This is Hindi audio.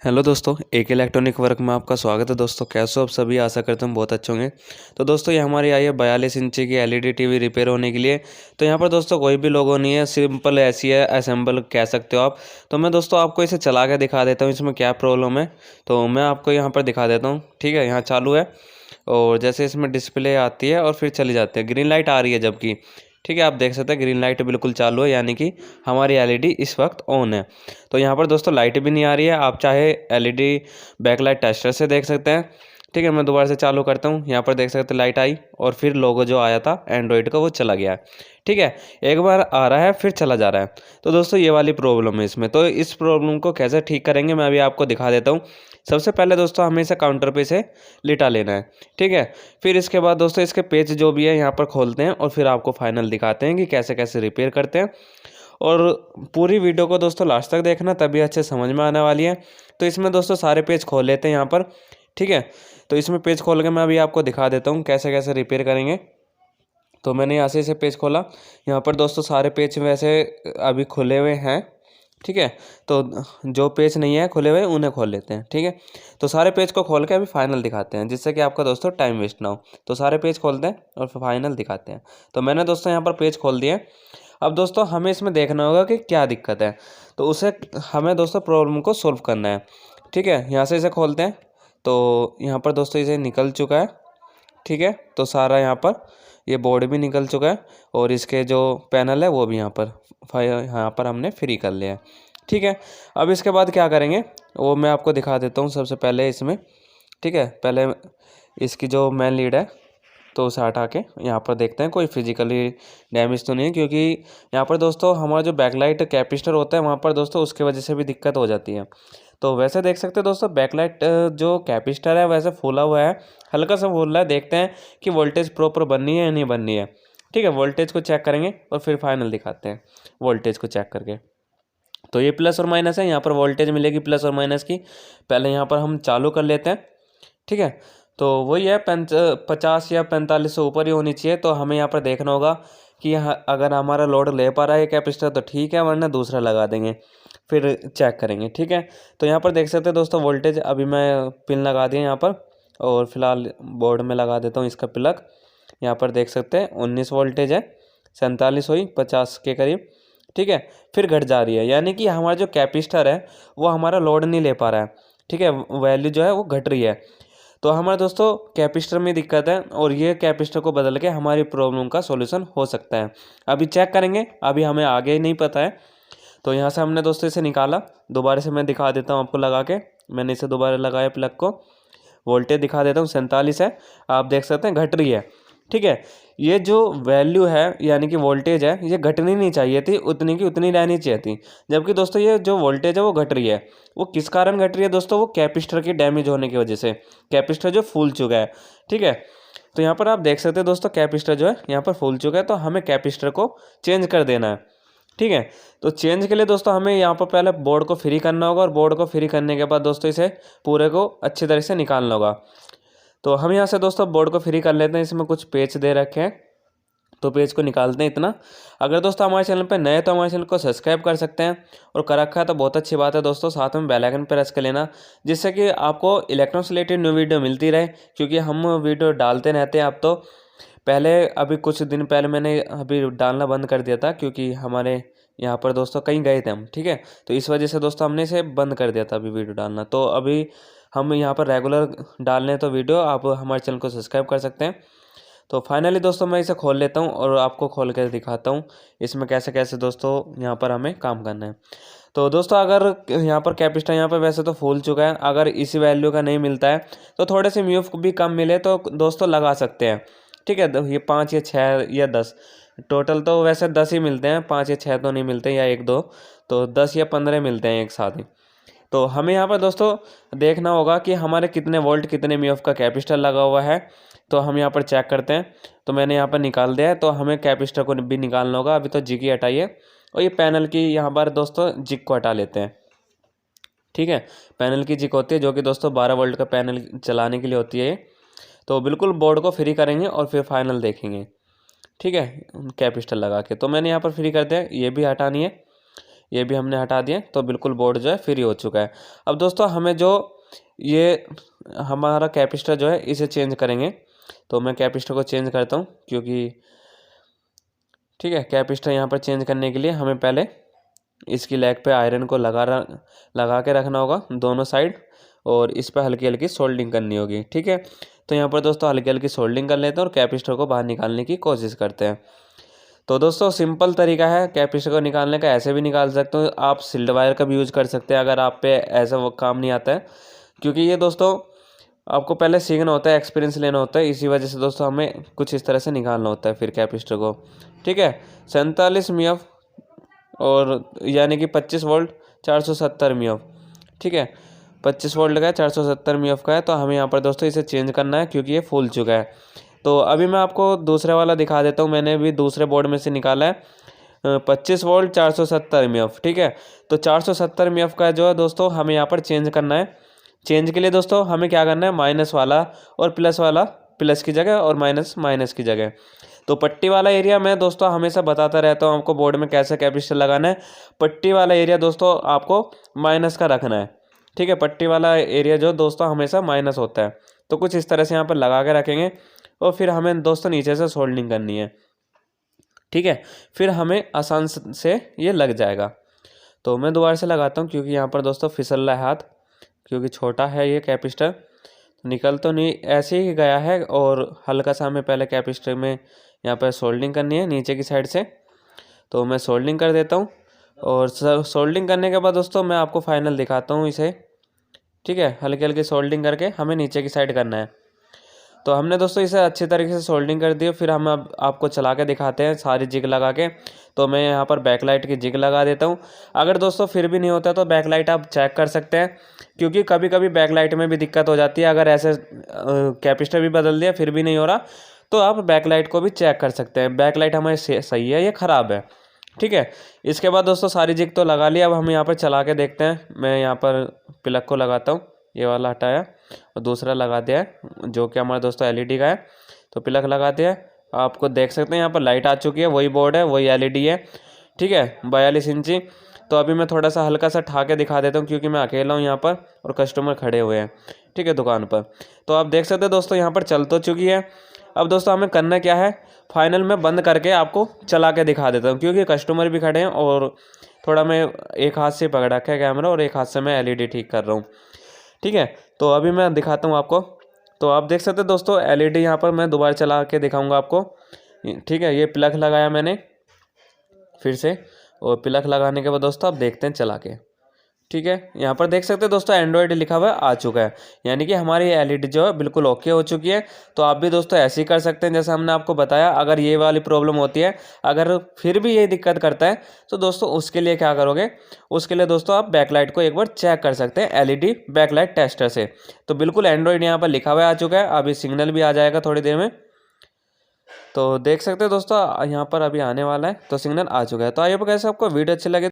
हेलो दोस्तों, एक इलेक्ट्रॉनिक वर्क में आपका स्वागत है। दोस्तों कैसे हो आप सभी? आशा करते हम बहुत अच्छे होंगे। तो दोस्तों ये हमारी आई है 42 इंची की एलईडी टीवी रिपेयर होने के लिए। तो यहाँ पर दोस्तों कोई भी लोगो नहीं है, सिंपल ऐसी है, असेंबल कह सकते हो आप। तो मैं दोस्तों आपको इसे चला के दिखा देता हूँ इसमें क्या प्रॉब्लम है। तो मैं आपको यहाँ पर दिखा देता हूँ। ठीक है, यहाँ चालू है और जैसे इसमें डिस्प्ले आती है और फिर चली जाती है, ग्रीन लाइट आ रही है जबकि। ठीक है, आप देख सकते हैं ग्रीन लाइट बिल्कुल चालू है, यानी कि हमारी एलईडी इस वक्त ऑन है। तो यहाँ पर दोस्तों लाइट भी नहीं आ रही है, आप चाहे एलईडी बैकलाइट टेस्टर से देख सकते हैं। ठीक है, मैं दोबारा से चालू करता हूँ। यहाँ पर देख सकते हैं लाइट आई और फिर लोगो जो आया था एंड्रॉयड का वो चला गया है। ठीक है, एक बार आ रहा है फिर चला जा रहा है। तो दोस्तों ये वाली प्रॉब्लम है इसमें। तो इस प्रॉब्लम को कैसे ठीक करेंगे मैं अभी आपको दिखा देता हूँ। सबसे पहले दोस्तों हमें इसे काउंटर पे से लिटा लेना है। ठीक है, फिर इसके बाद दोस्तों इसके पेज जो भी है यहाँ पर खोलते हैं और फिर आपको फाइनल दिखाते हैं कि कैसे कैसे रिपेयर करते हैं। और पूरी वीडियो को दोस्तों लास्ट तक देखना, तभी अच्छे समझ में आने वाली है। तो इसमें दोस्तों सारे पेज खोल लेते हैं यहाँ पर। ठीक है, तो इसमें पेज खोल के मैं अभी आपको दिखा देता हूँ कैसे कैसे रिपेयर करेंगे। तो मैंने यहाँ से इसे पेज खोला। यहाँ पर दोस्तों सारे पेज वैसे अभी खुले हुए हैं। ठीक है, तो जो पेज नहीं है खुले हुए उन्हें खोल लेते हैं। ठीक है, तो सारे पेज को खोल के अभी फाइनल दिखाते हैं, जिससे कि आपका दोस्तों टाइम वेस्ट ना हो। तो सारे पेज खोलते हैं और फिर फाइनल दिखाते हैं। तो मैंने दोस्तों यहाँ पर पेज खोल दिए। अब दोस्तों हमें इसमें देखना होगा कि क्या दिक्कत है, तो उसे हमें दोस्तों प्रॉब्लम को सॉल्व करना है। ठीक है, यहाँ से इसे खोलते हैं। तो यहाँ पर दोस्तों इसे निकल चुका है। ठीक है, तो सारा यहाँ पर ये बोर्ड भी निकल चुका है और इसके जो पैनल है वो भी यहाँ पर हमने फ्री कर लिया है। ठीक है, अब इसके बाद क्या करेंगे वो मैं आपको दिखा देता हूँ सबसे पहले इसमें। ठीक है, पहले इसकी जो मेन लीड है तो उसे हटा के यहाँ पर देखते हैं कोई फिजिकली डैमेज तो नहीं है, क्योंकि यहाँ पर दोस्तों हमारा जो बैकलाइट कैपेसिटर होता है वहाँ पर दोस्तों उसके वजह से भी दिक्कत हो जाती है। तो वैसे देख सकते हैं दोस्तों बैकलाइट जो कैपेसिटर है वैसे फूला हुआ है, हल्का सा फूल रहा है। देखते हैं कि वोल्टेज प्रॉपर बननी है या नहीं बननी है। ठीक है, वोल्टेज को चेक करेंगे और फिर फाइनल दिखाते हैं वोल्टेज को चेक करके। तो ये प्लस और माइनस है, यहाँ पर वोल्टेज मिलेगी प्लस और माइनस की। पहले यहाँ पर हम चालू कर लेते हैं। ठीक है, तो वही है 50 या 45 से ऊपर ही होनी चाहिए। तो हमें यहाँ पर देखना होगा कि यहाँ अगर हमारा लोड ले पा रहा है कैपेसिटर तो ठीक है, वरना दूसरा लगा देंगे फिर चेक करेंगे। ठीक है, तो यहाँ पर देख सकते हैं दोस्तों वोल्टेज अभी मैं पिन लगा दिया यहाँ पर और फिलहाल बोर्ड में लगा देता हूँ इसका प्लग। यहाँ पर देख सकते हैं 19 वोल्टेज है, 47 हुई 50 के करीब। ठीक है, फिर घट जा रही है, यानी कि हमारा जो कैपेसिटर है वो हमारा लोड नहीं ले पा रहा है। ठीक है, वैल्यू जो है वो घट रही है। तो हमारे दोस्तों कैपेसिटर में दिक्कत है और ये कैपेसिटर को बदल के हमारी प्रॉब्लम का सॉल्यूशन हो सकता है। अभी चेक करेंगे, अभी हमें आगे नहीं पता है। तो यहाँ से हमने दोस्तों इसे निकाला। दोबारा से मैं दिखा देता हूँ आपको लगा के। मैंने इसे दोबारा लगाया प्लग को, वोल्टेज दिखा देता हूँ 47 है, आप देख सकते हैं घट रही है। ठीक है, ये जो वैल्यू है यानी कि वोल्टेज है ये घटनी नहीं चाहिए थी, उतनी की उतनी रहनी चाहिए थी। जबकि दोस्तों ये जो वोल्टेज है वो घट रही है। वो किस कारण घट रही है दोस्तों? वो कैपेसिटर की डैमेज होने की वजह से। कैपेसिटर जो फूल चुका है। ठीक है, तो यहाँ पर आप देख सकते हैं दोस्तों कैपेसिटर जो है यहाँ पर फूल चुका है, तो हमें कैपेसिटर को चेंज कर देना है। ठीक है, तो चेंज के लिए दोस्तों हमें यहाँ पर पहले बोर्ड को फ्री करना होगा और बोर्ड को फ्री करने के बाद दोस्तों इसे पूरे को अच्छी तरह से निकालना होगा। तो हम यहाँ से दोस्तों बोर्ड को फ्री कर लेते हैं। इसमें कुछ पेच दे रखे हैं तो पेज को निकालते हैं इतना। अगर दोस्तों हमारे चैनल पर नए हैं तो हमारे चैनल को सब्सक्राइब कर सकते हैं और कर रखा है तो बहुत अच्छी बात है दोस्तों। साथ में बेल आइकन प्रेस कर लेना, जिससे कि आपको इलेक्ट्रॉनिक्स से रिलेटेड न्यू वीडियो मिलती रहे, क्योंकि हम वीडियो डालते रहते हैं। अब तो पहले अभी कुछ दिन पहले मैंने अभी डालना बंद कर दिया था, क्योंकि हमारे यहाँ पर दोस्तों कहीं गए थे हम। ठीक है, तो इस वजह से दोस्तों हमने इसे बंद कर दिया था अभी वीडियो डालना। तो अभी हम यहाँ पर रेगुलर डाल रहे हैं, तो वीडियो आप हमारे चैनल को सब्सक्राइब कर सकते हैं। तो फाइनली दोस्तों मैं इसे खोल लेता हूँ और आपको खोल कर दिखाता हूँ इसमें कैसे कैसे दोस्तों यहाँ पर हमें काम करना है। तो दोस्तों अगर यहाँ पर कैपेसिटर यहाँ पर वैसे तो फूल चुका है, अगर इसी वैल्यू का नहीं मिलता है तो थोड़े से म्यूफ भी कम मिले तो दोस्तों लगा सकते हैं। ठीक है, तो ये 5 या 6 या 10, टोटल तो वैसे 10 ही मिलते हैं, 5 या 6 तो नहीं मिलते या 1-2, तो 10 या 15 मिलते हैं एक साथ ही। तो हमें यहाँ पर दोस्तों देखना होगा कि हमारे कितने वोल्ट कितने म्यूफ का कैपेसिटर लगा हुआ है। तो हम यहाँ पर चेक करते हैं। तो मैंने यहाँ पर निकाल दिया है, तो हमें कैपेसिटर को भी निकालना होगा। अभी तो जिग ही हटाइए और ये पैनल की यहाँ पर दोस्तों जिग को हटा लेते हैं। ठीक है, पैनल की जिग होती है जो कि दोस्तों 12 वोल्ट का पैनल चलाने के लिए होती है। तो बिल्कुल बोर्ड को फ्री करेंगे और फिर फाइनल देखेंगे। ठीक है, कैपेसिटर लगा के तो मैंने यहाँ पर फ्री कर दिया, ये भी हटानी है। ये भी हमने हटा दिए, तो बिल्कुल बोर्ड जो है फ्री हो चुका है। अब दोस्तों हमें जो ये हमारा कैपेसिटर जो है इसे चेंज करेंगे। तो मैं कैपेसिटर को चेंज करता हूँ, क्योंकि ठीक है, कैपेसिटर यहाँ पर चेंज करने के लिए हमें पहले इसकी लेग पे आयरन को लगा के रखना होगा दोनों साइड, और इस पर हल्की हल्की सोल्डिंग करनी होगी। ठीक है, तो यहाँ पर दोस्तों हल्की हल्की सोल्डिंग कर लेते हैं और कैपेसिटर को बाहर निकालने की कोशिश करते हैं। तो दोस्तों सिंपल तरीका है कैपेसिटर को निकालने का, ऐसे भी निकाल सकते हो आप, सिल्ड वायर का भी यूज़ कर सकते हैं अगर आप पे ऐसा वो काम नहीं आता है, क्योंकि ये दोस्तों आपको पहले सीखना होता है, एक्सपीरियंस लेना होता है, इसी वजह से दोस्तों हमें कुछ इस तरह से निकालना होता है फिर कैपेसिटर को। ठीक है, 47 मिएफ और यानी कि 25 वोल्ट 470 मिएफ। ठीक है, 25 वोल्ट का है, 470 मिएफ का है, तो हमें यहाँ पर दोस्तों इसे चेंज करना है क्योंकि ये फूल चुका है। तो अभी मैं आपको दूसरे वाला दिखा देता हूँ, मैंने भी दूसरे बोर्ड में से निकाला है 25 वोल्ट 470 मिएफ। ठीक है, तो 470 मिएफ का जो है दोस्तों हमें यहाँ पर चेंज करना है। चेंज के लिए दोस्तों हमें क्या करना है, माइनस वाला और प्लस वाला प्लस की जगह और माइनस माइनस की जगह। तो पट्टी वाला एरिया मैं दोस्तों हमेशा बताता रहता हूँ आपको बोर्ड में कैसे कैपेसिटर लगाना है। पट्टी वाला एरिया दोस्तों आपको माइनस का रखना है। ठीक है, पट्टी वाला एरिया जो दोस्तों हमेशा माइनस होता है। तो कुछ इस तरह से यहाँ पर लगा के रखेंगे और फिर हमें दोस्तों नीचे से सोल्डिंग करनी है। ठीक है, फिर हमें आसान से ये लग जाएगा। तो मैं दोबारा से लगाता हूँ क्योंकि यहाँ पर दोस्तों फिसल रहा है हाथ, क्योंकि छोटा है ये कैपेसिटर, निकल तो नहीं ऐसे ही गया है। और हल्का सा हमें पहले कैपेसिटर में यहाँ पर सोल्डिंग करनी है नीचे की साइड से, तो मैं सोल्डिंग कर देता हूँ। और सोल्डिंग करने के बाद दोस्तों मैं आपको फाइनल दिखाता हूँ इसे। ठीक है, हल्की हल्की सोल्डिंग करके हमें नीचे की साइड करना है। तो हमने दोस्तों इसे अच्छी तरीके से सोल्डिंग कर दी, फिर हम अब आपको चला के दिखाते हैं सारी जिग लगा के। तो मैं यहाँ पर बैकलाइट की जिग लगा देता हूँ। अगर दोस्तों फिर भी नहीं होता तो बैकलाइट आप चेक कर सकते हैं, क्योंकि कभी कभी बैकलाइट में भी दिक्कत हो जाती है। अगर ऐसे कैपेसिटर भी बदल दिया फिर भी नहीं हो रहा, तो आप बैकलाइट को भी चेक कर सकते हैं, बैकलाइट हमारी सही है या ख़राब है। ठीक है, इसके बाद दोस्तों सारी जिग तो लगा लिया, अब हम यहाँ पर चला के देखते हैं। मैं यहाँ पर प्लग को लगाता हूँ, ये वाला हटाया और दूसरा लगा दिया है जो कि हमारा दोस्तों एलईडी का है। तो प्लग लगा दिया है, आपको देख सकते हैं यहाँ पर लाइट आ चुकी है, वही बोर्ड है वही एलईडी है। ठीक है, 42 इंची। तो अभी मैं थोड़ा सा हल्का सा ठा के दिखा देता हूँ, क्योंकि मैं अकेला हूँ यहाँ पर और कस्टमर खड़े हुए हैं। ठीक है, दुकान पर। तो आप देख सकते हैं दोस्तों यहाँ पर चल तो चुकी है। अब दोस्तों हमें करना क्या है, फाइनल में बंद करके आपको चला के दिखा देता हूँ, क्योंकि कस्टमर भी खड़े हैं और थोड़ा मैं एक हाथ से पकड़ रखा है कैमरा और एक हाथ से मैं एलईडी ठीक कर रहा हूँ। ठीक है, तो अभी मैं दिखाता हूँ आपको। तो आप देख सकते हैं दोस्तों एलईडी यहाँ पर मैं दोबारा चला के दिखाऊंगा आपको। ठीक है, ये प्लग लगाया मैंने फिर से, और प्लग लगाने के बाद दोस्तों आप देखते हैं चला के। ठीक है, यहाँ पर देख सकते हैं दोस्तों एंड्रॉयड लिखा हुआ आ चुका है, यानी कि हमारी एलईडी जो है बिल्कुल ओके हो चुकी है। तो आप भी दोस्तों ऐसे ही कर सकते हैं जैसे हमने आपको बताया। अगर ये वाली प्रॉब्लम होती है, अगर फिर भी ये दिक्कत करता है, तो दोस्तों उसके लिए क्या करोगे, उसके लिए दोस्तों आप बैकलाइट को एक बार चेक कर सकते हैं एलईडी बैकलाइट टेस्टर से। तो बिल्कुल एंड्रॉयड यहाँ पर लिखा हुआ आ चुका है, अभी सिग्नल भी आ जाएगा थोड़ी देर में। तो देख सकते हैं दोस्तों यहाँ पर अभी आने वाला है, तो सिग्नल आ चुका है। तो आइए कैसे आपको वीडियो अच्छी लगे